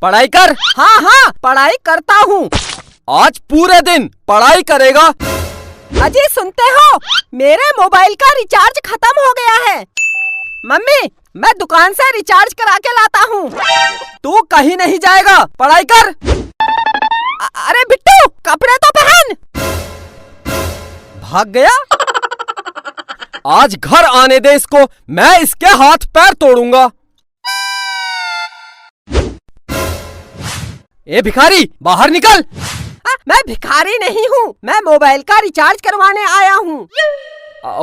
पढ़ाई कर। हाँ हाँ पढ़ाई करता हूँ। आज पूरे दिन पढ़ाई करेगा। अजी सुनते हो, मेरे मोबाइल का रिचार्ज खत्म हो गया है। मम्मी मैं दुकान से रिचार्ज करा के लाता हूँ। तू कहीं नहीं जाएगा, पढ़ाई कर। अरे बिट्टू कपड़े तो पहन। भाग गया। आज घर आने दे इसको, मैं इसके हाथ पैर तोड़ूंगा। ए भिखारी बाहर निकल। मैं भिखारी नहीं हूँ, मैं मोबाइल का रिचार्ज करवाने आया हूँ।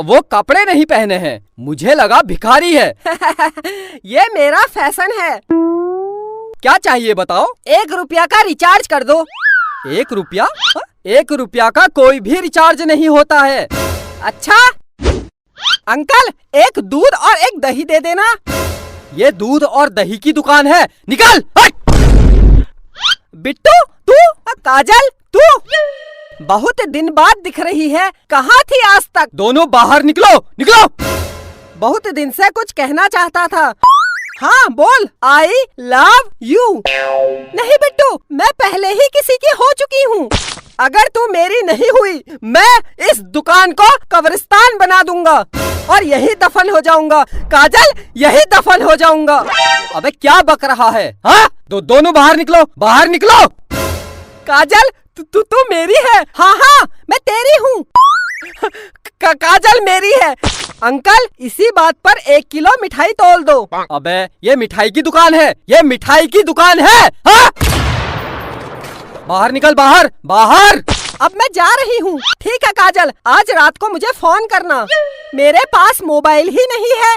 वो कपड़े नहीं पहने हैं, मुझे लगा भिखारी है। ये मेरा फैशन है। क्या चाहिए बताओ। 1 रुपया का रिचार्ज कर दो। 1 रुपया? 1 रुपया का कोई भी रिचार्ज नहीं होता है। अच्छा अंकल, एक दूध और एक दही दे देना। ये दूध और दही की दुकान है, निकल। बिट्टू तू, काजल तू, बहुत दिन बाद दिख रही है, कहाँ थी आज तक? दोनों बाहर निकलो, निकलो। बहुत दिन से कुछ कहना चाहता था। हाँ बोल। आई लव यू। नहीं बिट्टू, मैं पहले ही किसी की हो चुकी हूँ। अगर तू मेरी नहीं हुई, मैं इस दुकान को कब्रिस्तान बना दूंगा और यही दफन हो जाऊंगा। काजल यही दफन हो जाऊंगा। अबे क्या बक रहा है? हाँ दोनों बाहर निकलो, बाहर निकलो। काजल तू मेरी है। हाँ हाँ मैं तेरी हूँ। काजल मेरी है। अंकल इसी बात पर 1 किलो मिठाई तोल दो। अबे ये मिठाई की दुकान है, ये मिठाई की दुकान है। हाँ? बाहर निकल, बाहर बाहर। अब मैं जा रही हूँ। ठीक है काजल, आज रात को मुझे फोन करना। मेरे पास मोबाइल ही नहीं है।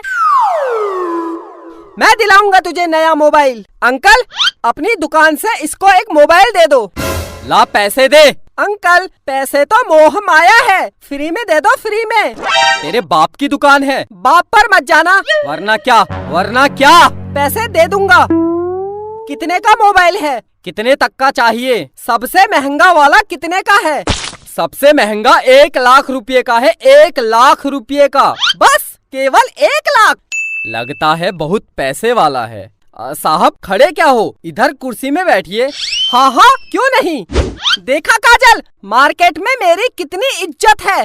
मैं दिलाऊंगा तुझे नया मोबाइल। अंकल अपनी दुकान से इसको एक मोबाइल दे दो। ला पैसे दे। अंकल पैसे तो मोह माया है, फ्री में दे दो, फ्री में। तेरे बाप की दुकान है, बाप पर मत जाना। वरना क्या, वरना क्या। पैसे दे दूंगा। कितने का मोबाइल है? कितने तक का चाहिए? सबसे महंगा वाला कितने का है? सबसे महंगा 1 लाख रुपए का है, 1 लाख रुपए का। बस केवल 1 लाख? लगता है बहुत पैसे वाला है। साहब खड़े क्या हो, इधर कुर्सी में बैठिए। हाँ हाँ क्यों नहीं। देखा काजल, मार्केट में मेरी कितनी इज्जत है।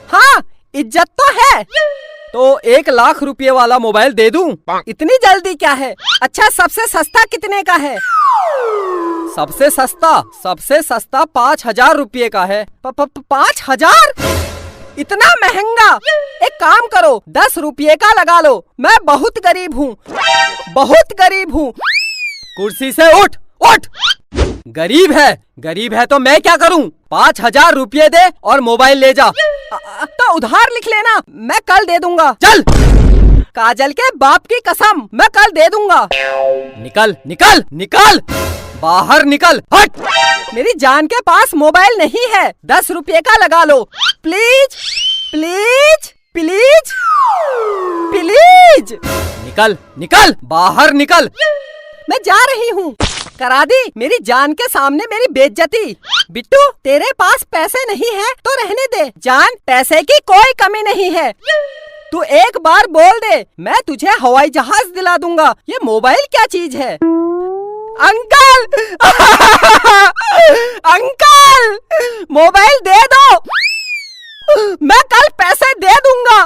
हाँ इज्जत तो है। तो 1 लाख रुपए वाला मोबाइल दे दूं? इतनी जल्दी क्या है? अच्छा सबसे सस्ता कितने का है? सबसे सस्ता 5,000 रुपए का है। 5,000? इतना महंगा? एक काम करो 10 रुपये का लगा लो। मैं बहुत गरीब हूँ, बहुत गरीब हूँ। कुर्सी से उठ, उठ। गरीब है तो मैं क्या करूँ? 5,000 रुपये दे और मोबाइल ले जा। तो उधार लिख लेना, मैं कल दे दूंगा। चल। काजल के बाप की कसम, मैं कल दे दूंगा। निकल निकल निकल, बाहर निकल, हट। मेरी जान के पास मोबाइल नहीं है, 10 रुपये का लगा लो। Please please please please. निकल निकल, बाहर निकल। मैं जा रही हूँ। करा दी मेरी जान के सामने मेरी बेइज्जती। बिट्टू तेरे पास पैसे नहीं है तो रहने दे। जान पैसे की कोई कमी नहीं है। तू एक बार बोल दे, मैं तुझे हवाई जहाज दिला दूंगा। ये मोबाइल क्या चीज है? अंकल अंकल मोबाइल दे दो, मैं कल पैसे दे दूंगा।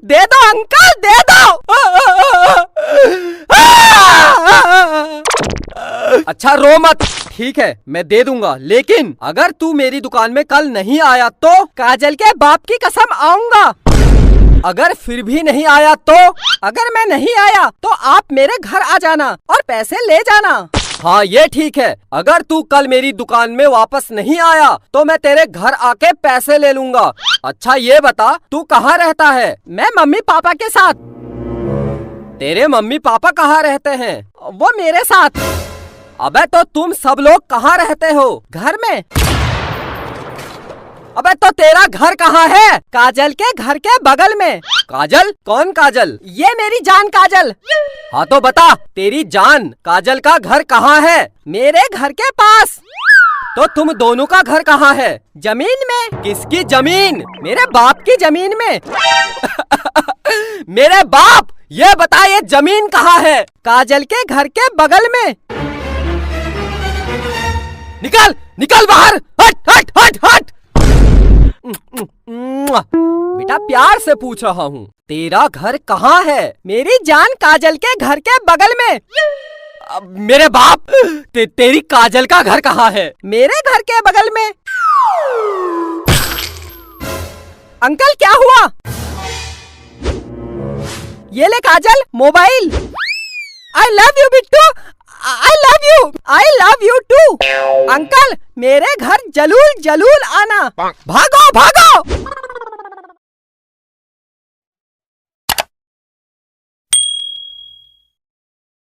दे दो अंकल, दे दो। अच्छा रो मत, ठीक है मैं दे दूंगा, लेकिन अगर तू मेरी दुकान में कल नहीं आया तो? काजल के बाप की कसम आऊंगा। अगर फिर भी नहीं आया तो? अगर मैं नहीं आया तो आप मेरे घर आ जाना और पैसे ले जाना। हाँ ये ठीक है। अगर तू कल मेरी दुकान में वापस नहीं आया तो मैं तेरे घर आके पैसे ले लूंगा। अच्छा ये बता तू कहाँ रहता है? मैं मम्मी पापा के साथ। तेरे मम्मी पापा कहाँ रहते हैं? वो मेरे साथ। अबे तो तुम सब लोग कहाँ रहते हो? घर में। अबे तो तेरा घर कहाँ है? काजल के घर के बगल में। काजल? कौन काजल? ये मेरी जान काजल। हाँ तो बता, तेरी जान काजल का घर कहाँ है? मेरे घर के पास। तो तुम दोनों का घर कहाँ है? जमीन में। किसकी जमीन? मेरे बाप की जमीन में। मेरे बाप? ये बता ये जमीन कहाँ है? काजल के घर के बगल में। निकल निकल बाहर, हट हट हट हट। बेटा प्यार से पूछ रहा हूँ, तेरा घर कहाँ है? मेरी जान काजल के घर के बगल में। मेरे बाप, तेरी काजल का घर कहाँ है? मेरे घर के बगल में। अंकल क्या हुआ? ये ले काजल, mobile. I love you Bittu, I love you, I love you too. Uncle मेरे घर जलूल जलूल आना। भागो भागो।